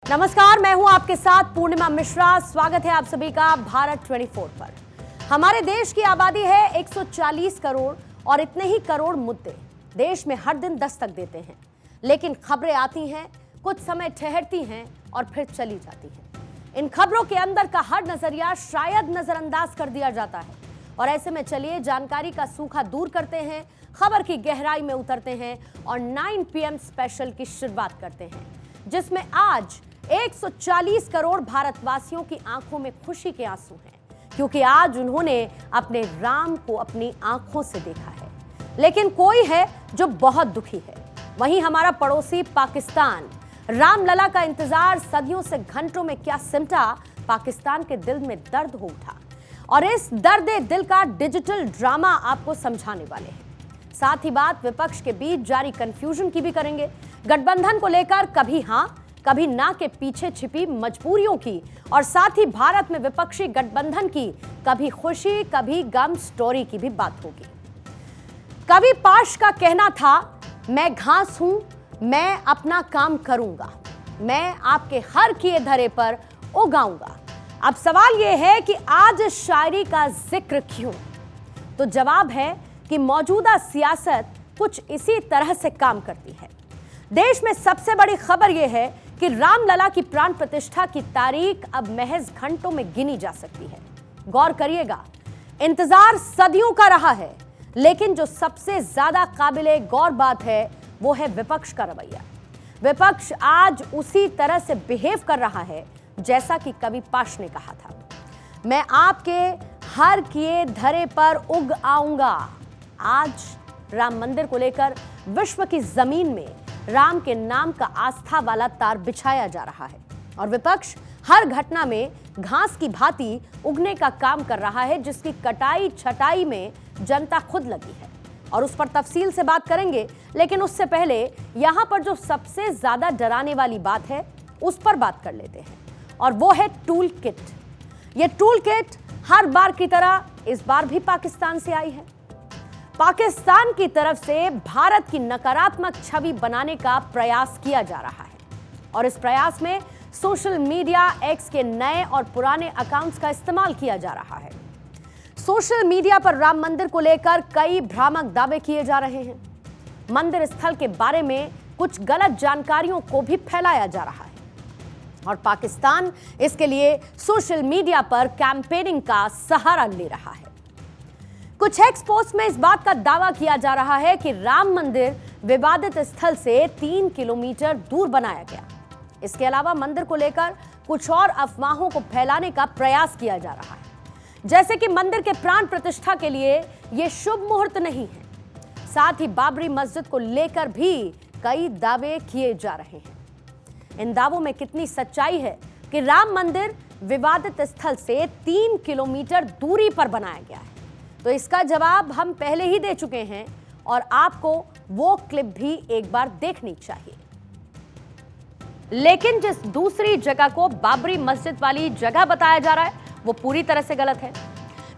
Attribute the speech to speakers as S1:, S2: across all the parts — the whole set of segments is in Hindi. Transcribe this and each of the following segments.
S1: नमस्कार, मैं हूं आपके साथ पूर्णिमा मिश्रा। स्वागत है आप सभी का भारत 24 पर। हमारे देश की आबादी है 140 करोड़ और इतने ही करोड़ मुद्दे देश में हर दिन दस्तक देते हैं। लेकिन खबरें आती हैं, कुछ समय ठहरती हैं और फिर चली जाती हैं। इन खबरों के अंदर का हर नजरिया शायद नजरअंदाज कर दिया जाता है। और ऐसे में चलिए जानकारी का सूखा दूर करते हैं, खबर की गहराई में उतरते हैं और 9 PM स्पेशल की शुरुआत करते हैं, जिसमें आज 140 करोड़ भारतवासियों की आंखों में खुशी के आंसू हैं, क्योंकि आज उन्होंने अपने राम को अपनी आंखों से देखा है। लेकिन कोई है जो बहुत दुखी है, वहीं हमारा पड़ोसी पाकिस्तान। रामलला का इंतजार सदियों से घंटों में क्या सिमटा, पाकिस्तान के दिल में दर्द हो उठा। और इस दर्द दिल का डिजिटल ड्रामा आपको समझाने वाले हैं। साथ ही बात विपक्ष के बीच जारी कंफ्यूजन की भी करेंगे। गठबंधन को लेकर कभी हां कभी ना के पीछे छिपी मजबूरियों की, और साथ ही भारत में विपक्षी गठबंधन की कभी खुशी कभी गम स्टोरी की भी बात होगी। कवि पाश का कहना था, मैं घास हूं, मैं अपना काम करूंगा, मैं आपके हर किए धरे पर उगाऊंगा। अब सवाल यह है कि आज शायरी का जिक्र क्यों? तो जवाब है कि मौजूदा सियासत कुछ इसी तरह से काम करती है। देश में सबसे बड़ी खबर यह है कि रामलला की प्राण प्रतिष्ठा की तारीख अब महज घंटों में गिनी जा सकती है। गौर करिएगा, इंतजार सदियों का रहा है, लेकिन जो सबसे ज्यादा काबिले गौर बात है वो है विपक्ष का रवैया। विपक्ष आज उसी तरह से बिहेव कर रहा है जैसा कि कवि पाश ने कहा था, मैं आपके हर किए धरे पर उग आऊंगा। आज राम मंदिर को लेकर विश्व की जमीन में राम के नाम का आस्था वाला तार बिछाया जा रहा है और विपक्ष हर घटना में घास की भांति उगने का काम कर रहा है, जिसकी कटाई छटाई में जनता खुद लगी है और उस पर तफसील से बात करेंगे। लेकिन उससे पहले यहां पर जो सबसे ज्यादा डराने वाली बात है उस पर बात कर लेते हैं, और वो है टूल किट। ये टूल किट हर बार की तरह इस बार भी पाकिस्तान से आई है। पाकिस्तान की तरफ से भारत की नकारात्मक छवि बनाने का प्रयास किया जा रहा है और इस प्रयास में सोशल मीडिया एक्स के नए और पुराने अकाउंट्स का इस्तेमाल किया जा रहा है। सोशल मीडिया पर राम मंदिर को लेकर कई भ्रामक दावे किए जा रहे हैं। मंदिर स्थल के बारे में कुछ गलत जानकारियों को भी फैलाया जा रहा है और पाकिस्तान इसके लिए सोशल मीडिया पर कैंपेनिंग का सहारा ले रहा है। कुछ एक्स पोस्ट में इस बात का दावा किया जा रहा है कि राम मंदिर विवादित स्थल से 3 किलोमीटर दूर बनाया गया। इसके अलावा मंदिर को लेकर कुछ और अफवाहों को फैलाने का प्रयास किया जा रहा है, जैसे कि मंदिर के प्राण प्रतिष्ठा के लिए यह शुभ मुहूर्त नहीं है। साथ ही बाबरी मस्जिद को लेकर भी कई दावे किए जा रहे हैं। इन दावों में कितनी सच्चाई है कि राम मंदिर विवादित स्थल से 3 किलोमीटर दूरी पर बनाया गया है, तो इसका जवाब हम पहले ही दे चुके हैं और आपको वो क्लिप भी एक बार देखनी चाहिए। लेकिन जिस दूसरी जगह को बाबरी मस्जिद वाली जगह बताया जा रहा है वो पूरी तरह से गलत है।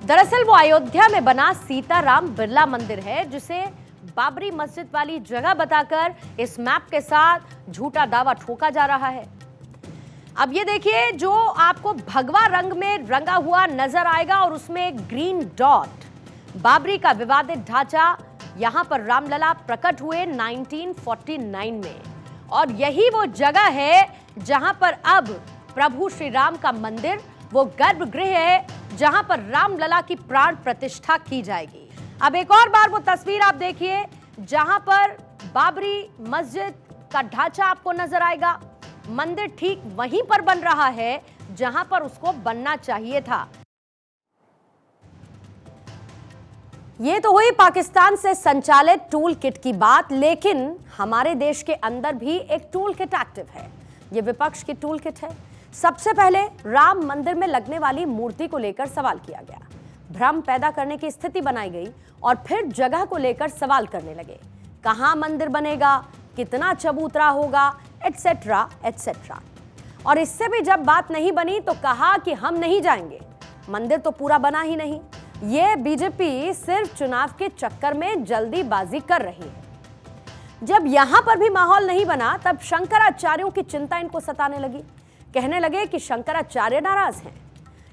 S1: दरअसल वो अयोध्या में बना सीताराम बिरला मंदिर है, जिसे बाबरी मस्जिद वाली जगह बताकर इस मैप के साथ झूठा दावा ठोका जा रहा है। अब ये देखिए, जो आपको भगवा रंग में रंगा हुआ नजर आएगा और उसमें ग्रीन डॉट बाबरी का विवादित ढांचा, यहां पर रामलला प्रकट हुए 1949 में और यही वो जगह है जहां पर अब प्रभु श्री राम का मंदिर, वो गर्भगृह है जहां पर रामलला की प्राण प्रतिष्ठा की जाएगी। अब एक और बार वो तस्वीर आप देखिए जहां पर बाबरी मस्जिद का ढांचा आपको नजर आएगा। मंदिर ठीक वहीं पर बन रहा है जहां पर उसको बनना चाहिए था। ये तो हुई पाकिस्तान से संचालित टूल किट की बात, लेकिन हमारे देश के अंदर भी एक टूल किट एक्टिव है। ये विपक्ष की टूल किट है। सबसे पहले राम मंदिर में लगने वाली मूर्ति को लेकर सवाल किया गया, भ्रम पैदा करने की स्थिति बनाई गई और फिर जगह को लेकर सवाल करने लगे, कहां मंदिर बनेगा, कितना चबूतरा होगा, एटसेट्रा एटसेट्रा। और इससे भी जब बात नहीं बनी तो कहा कि हम नहीं जाएंगे, मंदिर तो पूरा बना ही नहीं। ये बीजेपी सिर्फ चुनाव के चक्कर में जल्दीबाजी कर रही है। जब यहां पर भी माहौल नहीं बना, तब शंकराचार्यों की चिंता इनको सताने लगी। कहने लगे कि शंकराचार्य नाराज हैं।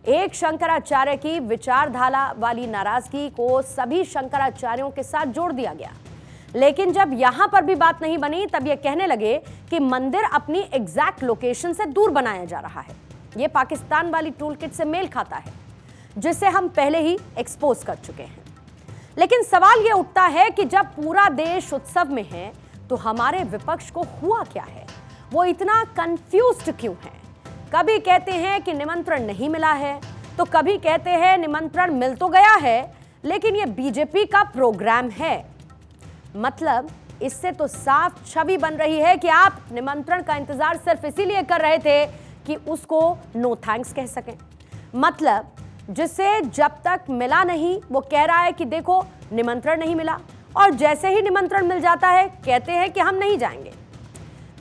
S1: एक शंकराचार्य की विचारधारा वाली नाराजगी को सभी शंकराचार्यों के साथ जोड़ दिया गया। लेकिन जब यहां पर भी बात नहीं बनी, तब ये कहने लगे कि मंदिर अपनी एग्जैक्ट लोकेशन से दूर बनाया जा रहा है। ये पाकिस्तान वाली टूल किट से मेल खाता है, जिसे हम पहले ही एक्सपोज कर चुके हैं। लेकिन सवाल यह उठता है कि जब पूरा देश उत्सव में है, तो हमारे विपक्ष को हुआ क्या है? वो इतना कंफ्यूज्ड क्यों है? कभी कहते हैं कि निमंत्रण नहीं मिला है, तो कभी कहते हैं निमंत्रण मिल तो गया है, लेकिन ये बीजेपी का प्रोग्राम है। मतलब इससे तो साफ छवि बन रही है कि आप निमंत्रण का इंतजार सिर्फ इसीलिए कर रहे थे कि उसको नो थैंक्स कह सकें। मतलब जिसे जब तक मिला नहीं, वो कह रहा है कि देखो निमंत्रण नहीं मिला, और जैसे ही निमंत्रण मिल जाता है कहते हैं कि हम नहीं जाएंगे।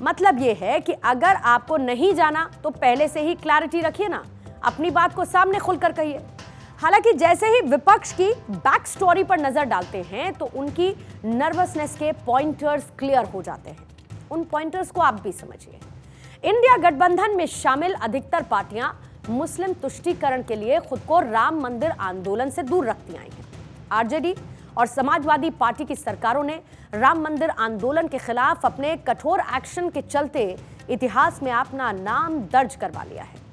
S1: मतलब ये है कि अगर आपको नहीं जाना तो पहले से ही क्लैरिटी रखिए ना, अपनी बात को सामने खुलकर कहिए। हालांकि जैसे ही विपक्ष की बैक स्टोरी पर नजर डालते हैं, तो उनकी नर्वसनेस के पॉइंटर्स क्लियर हो जाते हैं। उन पॉइंटर्स को आप भी समझिए। इंडिया गठबंधन में शामिल अधिकतर पार्टियां मुस्लिम तुष्टीकरण के लिए खुद को राम मंदिर आंदोलन से दूर रखती आई हैं। आरजेडी और समाजवादी पार्टी की सरकारों ने राम मंदिर आंदोलन के खिलाफ अपने कठोर एक्शन के चलते इतिहास में अपना नाम दर्ज करवा लिया है।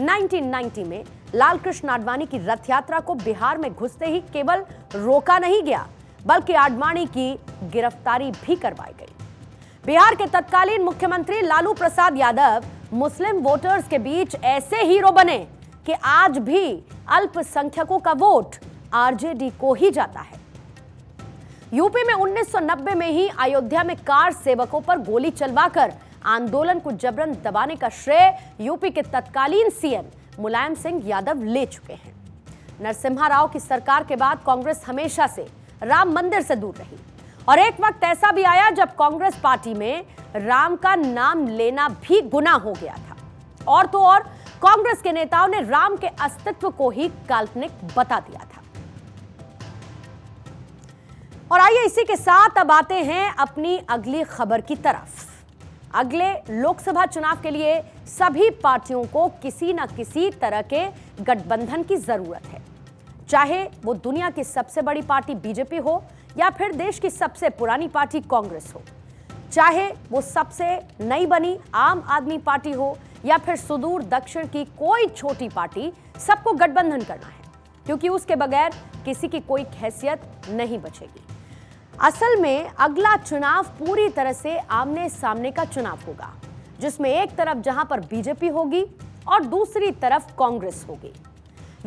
S1: 1990 में लाल कृष्ण आडवाणी की रथ यात्रा को बिहार में घुसते ही केवल रोका नहीं गया, बल्कि आडवाणी की गिरफ्तारी भी करवाई गई। बिहार के तत्कालीन मुख्यमंत्री लालू प्रसाद यादव मुस्लिम वोटर्स के बीच ऐसे हीरो बने कि आज भी अल्पसंख्यकों का वोट आरजेडी को ही जाता है। यूपी में 1990 में ही अयोध्या में कार सेवकों पर गोली चलवाकर आंदोलन को जबरन दबाने का श्रेय यूपी के तत्कालीन सीएम मुलायम सिंह यादव ले चुके हैं। नरसिम्हा राव की सरकार के बाद कांग्रेस हमेशा से राम मंदिर से दूर रही, और एक वक्त ऐसा भी आया जब कांग्रेस पार्टी में राम का नाम लेना भी गुनाह हो गया था। और तो और कांग्रेस के नेताओं ने राम के अस्तित्व को ही काल्पनिक बता दिया था। और आइए इसी के साथ अब आते हैं अपनी अगली खबर की तरफ। अगले लोकसभा चुनाव के लिए सभी पार्टियों को किसी न किसी तरह के गठबंधन की जरूरत है, चाहे वो दुनिया की सबसे बड़ी पार्टी बीजेपी हो या फिर देश की सबसे पुरानी पार्टी कांग्रेस हो, चाहे वो सबसे नई बनी आम आदमी पार्टी हो या फिर सुदूर दक्षिण की कोई छोटी पार्टी। सबको गठबंधन करना है, क्योंकि उसके बगैर किसी की कोई हैसियत नहीं बचेगी। असल में अगला चुनाव पूरी तरह से आमने सामने का चुनाव होगा, जिसमें एक तरफ जहां पर बीजेपी होगी और दूसरी तरफ कांग्रेस होगी।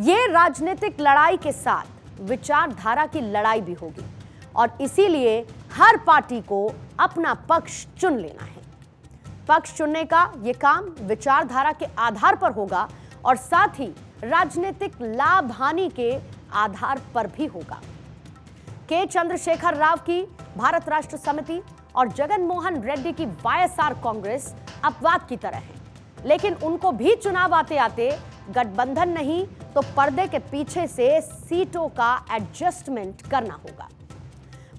S1: ये राजनीतिक लड़ाई के साथ विचारधारा की लड़ाई भी होगी, और इसीलिए हर पार्टी को अपना पक्ष चुन लेना है। पक्ष चुनने का यह काम विचारधारा के आधार पर होगा, और साथ ही राजनीतिक लाभ हानि के आधार पर भी होगा। के चंद्रशेखर राव की भारत राष्ट्र समिति और जगन मोहन रेड्डी की वाईएसआर कांग्रेस अपवाद की तरह है, लेकिन उनको भी चुनाव आते आते गठबंधन नहीं तो पर्दे के पीछे से सीटों का एडजस्टमेंट करना होगा।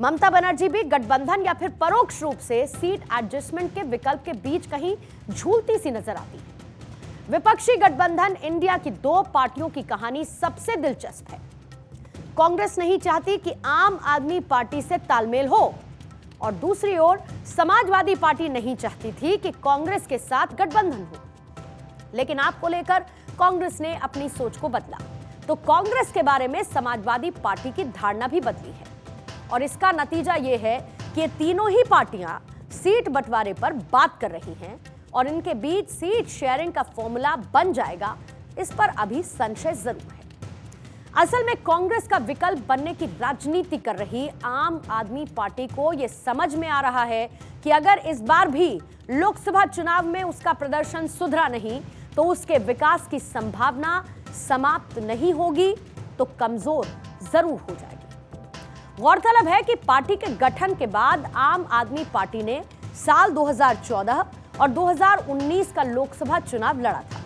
S1: ममता बनर्जी भी गठबंधन या फिर परोक्ष रूप से सीट एडजस्टमेंट के विकल्प के बीच कहीं झूलती सी नजर आती है। विपक्षी गठबंधन इंडिया की दो पार्टियों की कहानी सबसे दिलचस्प है। कांग्रेस नहीं चाहती कि आम आदमी पार्टी से तालमेल हो, और दूसरी ओर समाजवादी पार्टी नहीं चाहती थी कि कांग्रेस के साथ गठबंधन हो। लेकिन आपको लेकर कांग्रेस ने अपनी सोच को बदला, तो कांग्रेस के बारे में समाजवादी पार्टी की धारणा भी बदली है। और इसका नतीजा यह है कि तीनों ही पार्टियां सीट बंटवारे पर बात कर रही हैं, और इनके बीच सीट शेयरिंग का फॉर्मूला बन जाएगा, इस पर अभी संशय जरूर है। असल में कांग्रेस का विकल्प बनने की राजनीति कर रही आम आदमी पार्टी को यह समझ में आ रहा है कि अगर इस बार भी लोकसभा चुनाव में उसका प्रदर्शन सुधरा नहीं, तो उसके विकास की संभावना समाप्त नहीं होगी, तो कमजोर जरूर हो जाएगी। गौरतलब है कि पार्टी के गठन के बाद आम आदमी पार्टी ने साल 2014 और 2019 का लोकसभा चुनाव लड़ा था।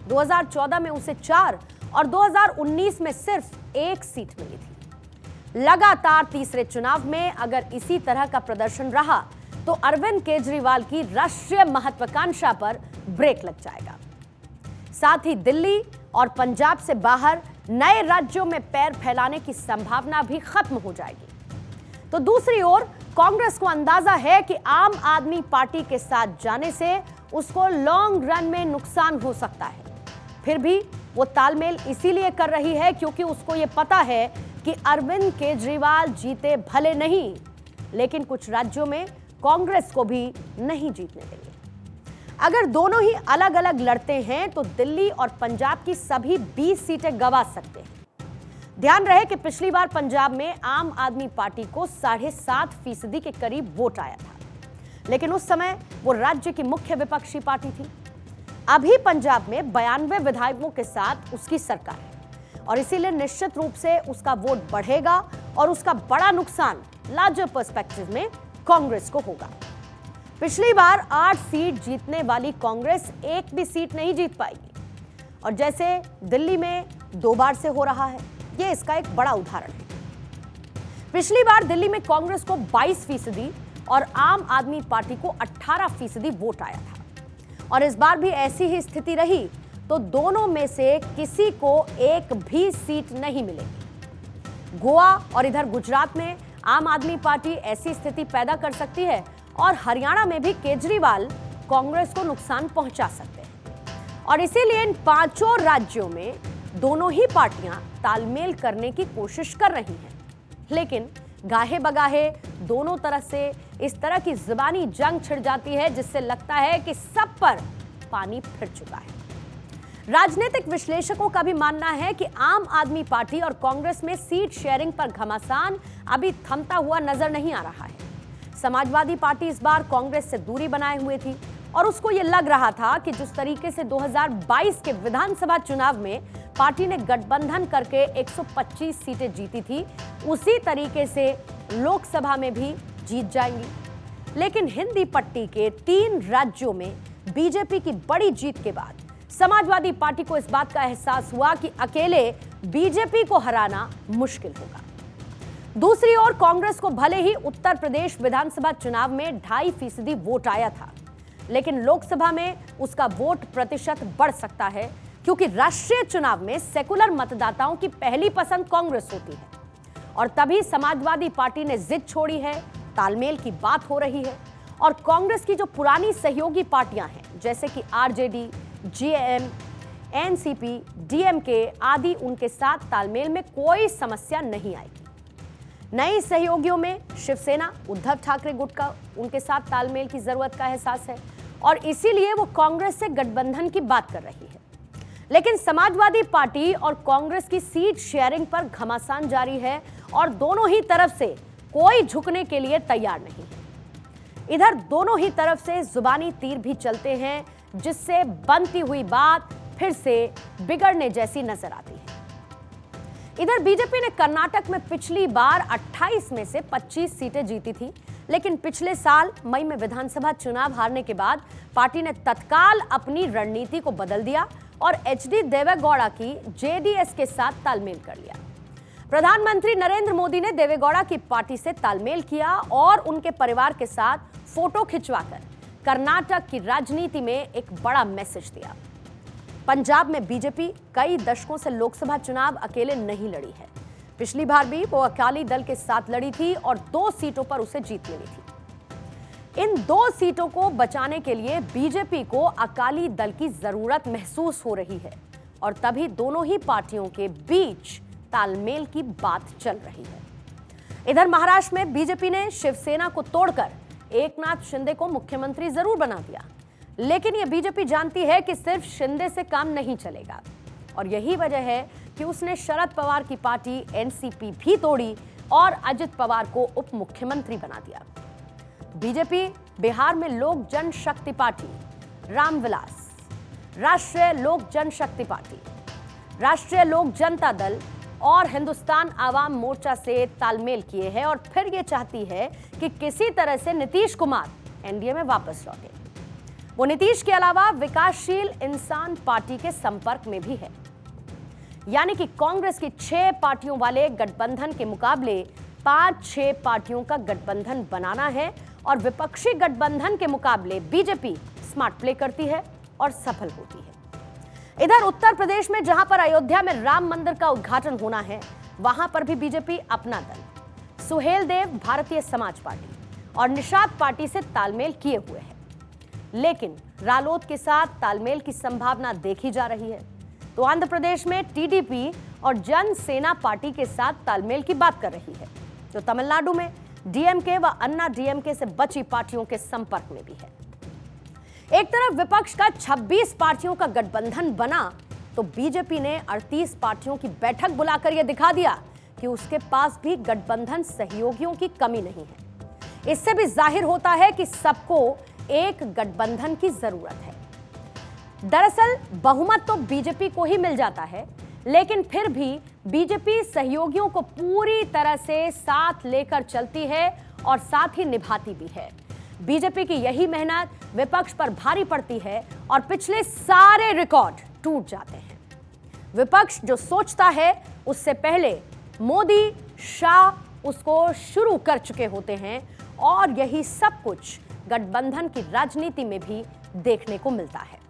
S1: 2014 में उसे 4 और 2019 में सिर्फ 1 सीट मिली थी। लगातार तीसरे चुनाव में अगर इसी तरह का प्रदर्शन रहा, तो अरविंद केजरीवाल की राष्ट्रीय महत्वाकांक्षा पर ब्रेक लग जाएगा। साथ ही दिल्ली और पंजाब से बाहर नए राज्यों में पैर फैलाने की संभावना भी खत्म हो जाएगी। तो दूसरी ओर कांग्रेस को अंदाजा है कि आम आदमी पार्टी के साथ जाने से उसको लॉन्ग रन में नुकसान हो सकता है। फिर भी वो तालमेल इसीलिए कर रही है क्योंकि उसको ये पता है कि अरविंद केजरीवाल जीते भले नहीं, लेकिन कुछ राज्यों में कांग्रेस को भी नहीं जीतने देंगे। अगर दोनों ही अलग अलग लड़ते हैं तो दिल्ली और पंजाब की सभी 20 सीटें गंवा सकते हैं। ध्यान रहे कि पिछली बार पंजाब में आम आदमी पार्टी को 7.5% के करीब वोट आया था, लेकिन उस समय वो राज्य की मुख्य विपक्षी पार्टी थी। अभी पंजाब में 92 विधायकों के साथ उसकी सरकार है और इसीलिए निश्चित रूप से उसका वोट बढ़ेगा और उसका बड़ा नुकसान लार्जर पर्सपेक्टिव में कांग्रेस को होगा। पिछली बार 8 सीट जीतने वाली कांग्रेस एक भी सीट नहीं जीत पाएगी और जैसे दिल्ली में 2 बार से हो रहा है, यह इसका एक बड़ा उदाहरण है। पिछली बार दिल्ली में कांग्रेस को 22% और आम आदमी पार्टी को 18% वोट आया था और इस बार भी ऐसी ही स्थिति रही तो दोनों में से किसी को एक भी सीट नहीं मिलेगी। गोवा और इधर गुजरात में आम आदमी पार्टी ऐसी स्थिति पैदा कर सकती है और हरियाणा में भी केजरीवाल कांग्रेस को नुकसान पहुंचा सकते हैं और इसीलिए इन 5 राज्यों में दोनों ही पार्टियां तालमेल करने की कोशिश कर रही हैं, लेकिन गाहे बगाहे दोनों तरफ से इस तरह की जुबानी जंग छिड़ जाती है जिससे लगता है कि सब पर पानी फिर चुका है। राजनीतिक विश्लेषकों का भी मानना है कि आम आदमी पार्टी और कांग्रेस में सीट शेयरिंग पर घमासान अभी थमता हुआ नजर नहीं आ रहा है। समाजवादी पार्टी इस बार कांग्रेस से दूरी बनाए हुए थी और उसको यह लग रहा था कि जिस तरीके से 2022 के विधानसभा चुनाव में पार्टी ने गठबंधन करके 125 सीटें जीती थी, उसी तरीके से लोकसभा में भी जीत जाएंगी। लेकिन हिंदी पट्टी के 3 राज्यों में बीजेपी की बड़ी जीत के बाद समाजवादी पार्टी को इस बात का एहसास हुआ कि अकेले बीजेपी को हराना मुश्किल होगा। दूसरी ओर कांग्रेस को भले ही उत्तर प्रदेश विधानसभा चुनाव में 2.5% वोट आया था, लेकिन लोकसभा में उसका वोट प्रतिशत बढ़ सकता है क्योंकि राष्ट्रीय चुनाव में सेकुलर मतदाताओं की पहली पसंद कांग्रेस होती है और तभी समाजवादी पार्टी ने जिद छोड़ी है, तालमेल की बात हो रही है और कांग्रेस की जो पुरानी सहयोगी पार्टियां हैं जैसे कि आरजेडी, जेएम, एनसीपी, डीएमके आदि, उनके साथ तालमेल में कोई समस्या नहीं आएगी। नए सहयोगियों में शिवसेना, उद्धव ठाकरे गुट का उनके साथ तालमेल की जरूरत का एहसास है और इसीलिए वो कांग्रेस से गठबंधन की बात कर रही है। लेकिन समाजवादी पार्टी और कांग्रेस की सीट शेयरिंग पर घमासान जारी है और दोनों ही तरफ से कोई झुकने के लिए तैयार नहीं है। इधर दोनों ही तरफ से जुबानी तीर भी चलते हैं जिससे बनती हुई बात फिर से बिगड़ने जैसी नजर आती है। इधर बीजेपी ने कर्नाटक में पिछली बार 28 में से 25 सीटें जीती थी, लेकिन पिछले साल मई में विधानसभा चुनाव हारने के बाद पार्टी ने तत्काल अपनी रणनीति को बदल दिया और एचडी देवेगौड़ा की जेडीएस के साथ तालमेल कर लिया। प्रधानमंत्री नरेंद्र मोदी ने देवेगौड़ा की पार्टी से तालमेल किया और उनके परिवार के साथ फोटो खिंचवाकर कर्नाटक की राजनीति में एक बड़ा मैसेज दिया। पंजाब में बीजेपी कई दशकों से लोकसभा चुनाव अकेले नहीं लड़ी है। पिछली बार भी वो अकाली दल के साथ लड़ी थी और 2 सीटों पर उसे जीत मिली थी। इन 2 सीटों को बचाने के लिए बीजेपी को अकाली दल की जरूरत महसूस हो रही है और तभी दोनों ही पार्टियों के बीच तालमेल की बात चल रही है। इधर महाराष्ट्र में बीजेपी ने शिवसेना को तोड़कर एकनाथ शिंदे को मुख्यमंत्री जरूर बना दिया, लेकिन यह बीजेपी जानती है कि सिर्फ शिंदे से काम नहीं चलेगा और यही वजह है कि उसने शरद पवार की पार्टी एनसीपी भी तोड़ी और अजित पवार को उप मुख्यमंत्री बना दिया। बीजेपी बिहार में लोक जनशक्ति पार्टी, रामविलास, राष्ट्रीय लोक जनशक्ति पार्टी, राष्ट्रीय लोक जनता दल और हिंदुस्तान आवाम मोर्चा से तालमेल किए है और फिर यह चाहती है कि किसी तरह से नीतीश कुमार एनडीए में वापस लौटे। वो नीतीश के अलावा विकासशील इंसान पार्टी के संपर्क में भी है, यानी कि कांग्रेस की 6 पार्टियों वाले गठबंधन के मुकाबले 5-6 पार्टियों का गठबंधन बनाना है और विपक्षी गठबंधन के मुकाबले बीजेपी स्मार्ट प्ले करती है और सफल होती है। इधर उत्तर प्रदेश में जहां पर अयोध्या में राम मंदिर का उद्घाटन होना है, वहां पर भी बीजेपी अपना दल सुहेल देव भारतीय समाज पार्टी और निषाद पार्टी से तालमेल किए हुए है, लेकिन रालोद के साथ तालमेल की संभावना देखी जा रही है। तो आंध्र प्रदेश में टीडीपी और जन सेना पार्टी के साथ तालमेल की बात कर रही है, जो तमिलनाडु में डीएमके व अन्ना डीएमके से बची पार्टियों के संपर्क में भी है। एक तरफ विपक्ष का 26 पार्टियों का गठबंधन बना, तो बीजेपी ने 38 पार्टियों की बैठक बुलाकर यह दिखा दिया कि उसके पास भी गठबंधन सहयोगियों की कमी नहीं है। इससे भी जाहिर होता है कि सबको एक गठबंधन की जरूरत है। दरअसल बहुमत तो बीजेपी को ही मिल जाता है, लेकिन फिर भी बीजेपी सहयोगियों को पूरी तरह से साथ लेकर चलती है और साथ ही निभाती भी है। बीजेपी की यही मेहनत विपक्ष पर भारी पड़ती है और पिछले सारे रिकॉर्ड टूट जाते हैं। विपक्ष जो सोचता है उससे पहले मोदी, शाह उसको शुरू कर चुके होते हैं और यही सब कुछ गठबंधन की राजनीति में भी देखने को मिलता है।